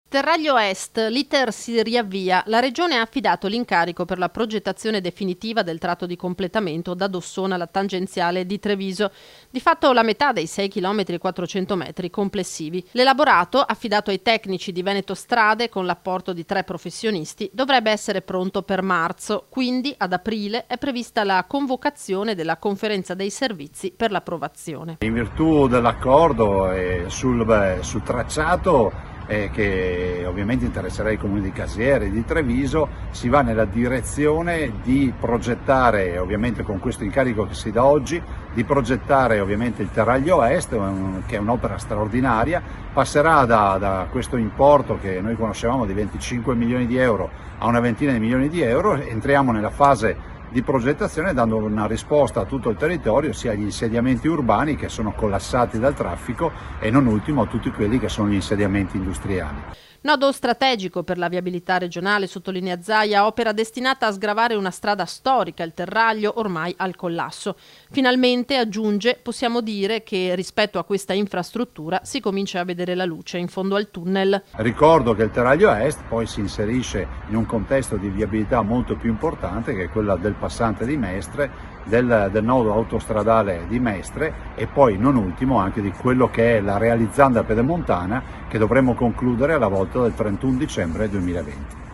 Terraglio Est, l'iter si riavvia. La Regione ha affidato l'incarico per la progettazione definitiva del tratto di completamento da Dossona alla tangenziale di Treviso. Di fatto la metà dei 6 km e 400 metri complessivi. L'elaborato, affidato ai tecnici di Veneto Strade con l'apporto di 3 professionisti, dovrebbe essere pronto per marzo. Quindi ad aprile è prevista la convocazione della conferenza dei servizi per l'approvazione. In virtù dell'accordo sul tracciato che ovviamente interesserà i comuni di Casieri e di Treviso, si va nella direzione di progettare, ovviamente con questo incarico che si dà oggi, di progettare ovviamente il Terraglio Est, che è un'opera straordinaria, passerà da questo importo che noi conoscevamo di 25 milioni di euro a una ventina di milioni di euro, entriamo nella fase di progettazione dando una risposta a tutto il territorio, sia agli insediamenti urbani che sono collassati dal traffico e non ultimo a tutti quelli che sono gli insediamenti industriali. Nodo strategico per la viabilità regionale, sottolinea Zaia, opera destinata a sgravare una strada storica, il Terraglio, ormai al collasso. Finalmente, aggiunge, possiamo dire che rispetto a questa infrastruttura si comincia a vedere la luce in fondo al tunnel. Ricordo che il Terraglio Est poi si inserisce in un contesto di viabilità molto più importante, che è quella del passante di Mestre, del nodo autostradale di Mestre e poi non ultimo anche di quello che è la realizzanda pedemontana che dovremo concludere alla volta del 31 dicembre 2020.